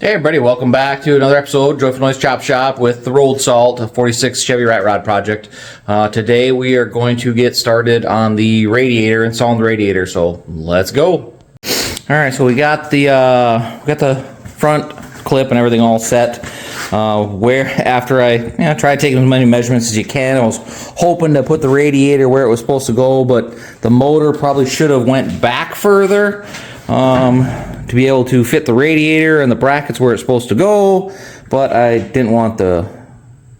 Hey everybody, welcome back to another episode, Joyful Noise Chop Shop with the rolled salt, a 46 Chevy Rat Rad project. Today we are going to get started on the radiator, installing the radiator, so let's go. Alright, so we got the front clip and everything all set. Where after I tried taking as many measurements as you can, I was hoping to put the radiator where it was supposed to go, but the motor probably should have went back further. To be able to fit the radiator and the brackets where it's supposed to go, but I didn't want the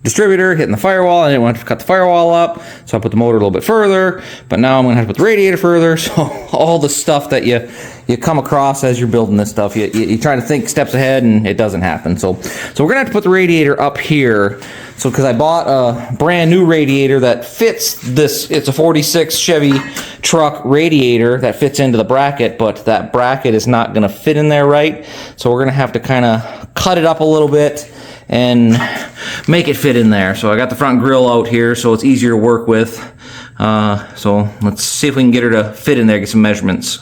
distributor hitting the firewall. I didn't want to cut the firewall up, so I put the motor a little bit further, but now I'm going to have to put the radiator further. So all the stuff that you come across as you're building this stuff, you try to think steps ahead and it doesn't happen. So we're going to have to put the radiator up here. So because I bought a brand new radiator that fits this, it's a 46 Chevy Truck radiator that fits into the bracket, but that bracket is not going to fit in there right. So we're going to have to kind of cut it up a little bit and make it fit in there. So I got the front grill out here so it's easier to work with. So let's see if we can get her to fit in there, get some measurements.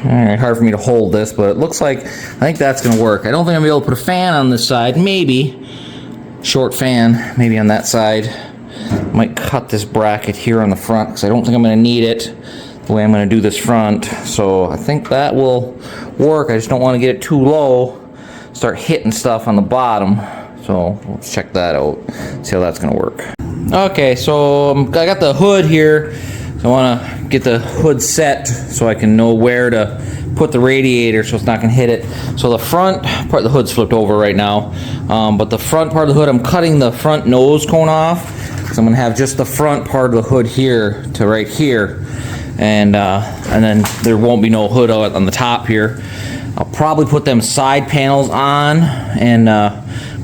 Alright, hard for me to hold this, but it looks like, I think that's going to work. I don't think I'm going to be able to put a fan on this side. Maybe. Short fan, maybe on that side. Might cut this bracket here on the front, because I don't think I'm going to need it the way I'm going to do this front. So I think that will work. I just don't want to get it too low, start hitting stuff on the bottom. So let's check that out, see how that's going to work. Okay, so I got the hood here. So I want to get the hood set so I can know where to put the radiator so it's not going to hit it. So the front part of the hood's flipped over right now, but the front part of the hood, I'm cutting the front nose cone off, because I'm going to have just the front part of the hood here to right here, and then there won't be no hood on the top here. I'll probably put them side panels on and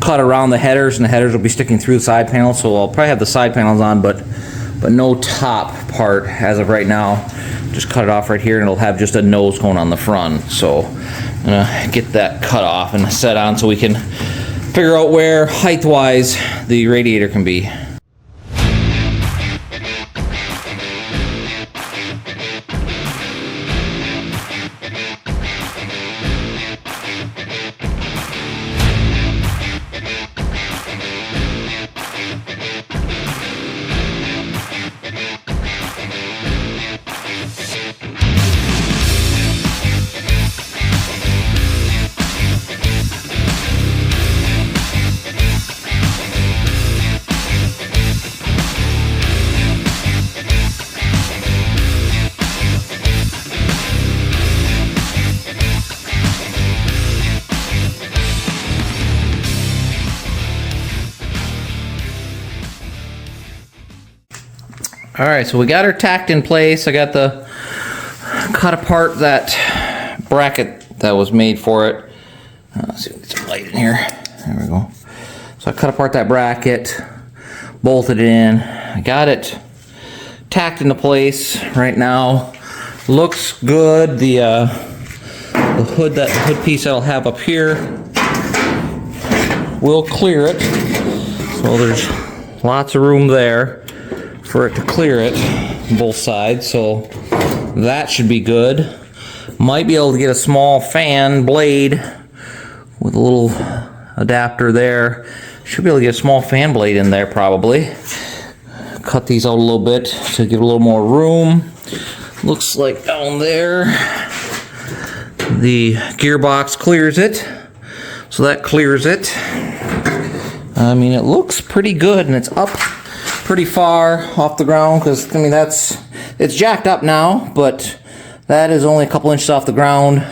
cut around the headers, and the headers will be sticking through the side panels, so I'll probably have the side panels on, but no top part as of right now. Just cut it off right here and it'll have just a nose cone on the front. So gonna get that cut off and set on so we can figure out where height-wise the radiator can be. All right, so we got her tacked in place. I got the cut apart that bracket that was made for it. Let's see if we get some light in here. There we go. So I cut apart that bracket, bolted it in. I got it tacked into place right now. Looks good. The hood piece I'll have up here will clear it. So there's lots of room there for it to clear it, both sides, so that should be good. Might be able to get a small fan blade with a little adapter there. Should be able to get a small fan blade in there probably. Cut these out a little bit to give a little more room. Looks like down there the gearbox clears it, so that clears it. I mean, it looks pretty good, and it's up pretty far off the ground, because I mean it's jacked up now, but that is only a couple inches off the ground,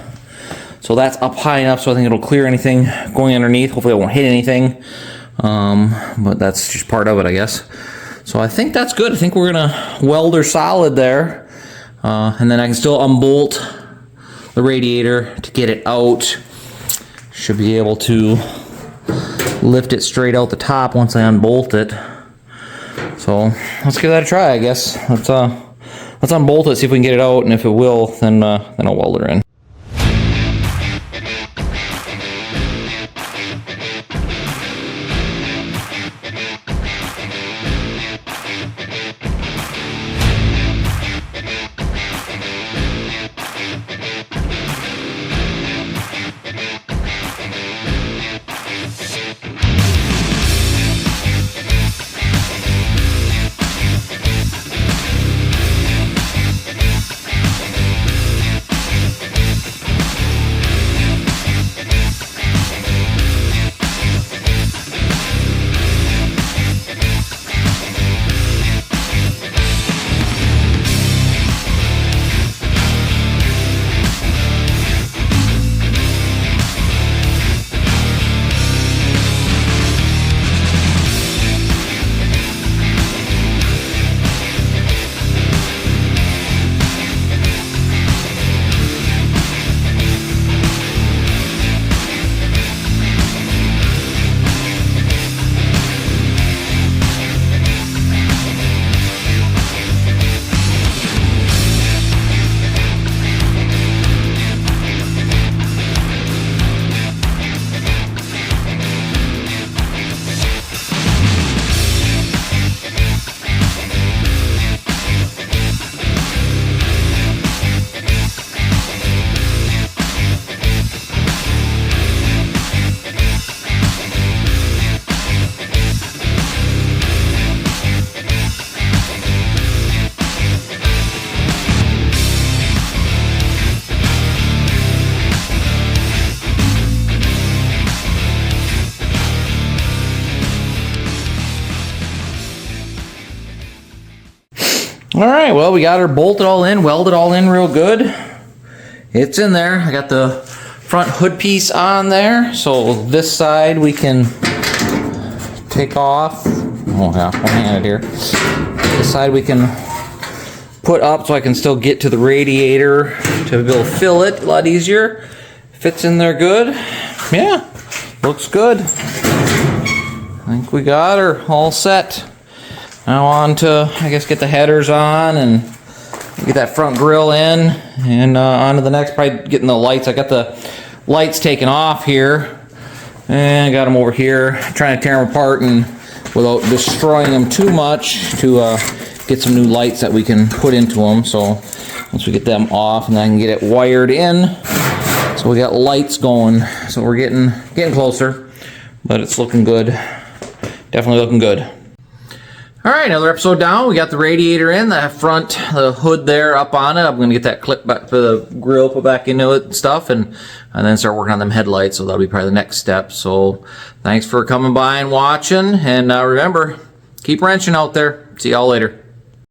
so that's up high enough so I think it'll clear anything going underneath. Hopefully it won't hit anything, but that's just part of it, I guess. So I think that's good. I think we're gonna weld her solid there, and then I can still unbolt the radiator to get it out. Should be able to lift it straight out the top once I unbolt it. So let's give that a try, I guess. Let's unbolt it, see if we can get it out, and if it will, then I'll weld her in. All right, well, we got her bolted all in, welded all in real good. It's in there. I got the front hood piece on there. So this side we can take off. Oh yeah, one-handed here. This side we can put up so I can still get to the radiator to be able to fill it a lot easier. Fits in there good. Yeah, looks good. I think we got her all set. Now on to, I guess, get the headers on and get that front grille in, and on to the next, probably getting the lights. I got the lights taken off here. And I got them over here, trying to tear them apart and without destroying them too much to get some new lights that we can put into them. So once we get them off, and then I can get it wired in. So we got lights going. So we're getting closer, but it's looking good. Definitely looking good. All right, another episode down. We got the radiator in, the front, the hood there up on it. I'm gonna get that clip back for the grill, put back into it and stuff, and then start working on them headlights. So that'll be probably the next step. So thanks for coming by and watching, and remember, keep wrenching out there. See y'all later.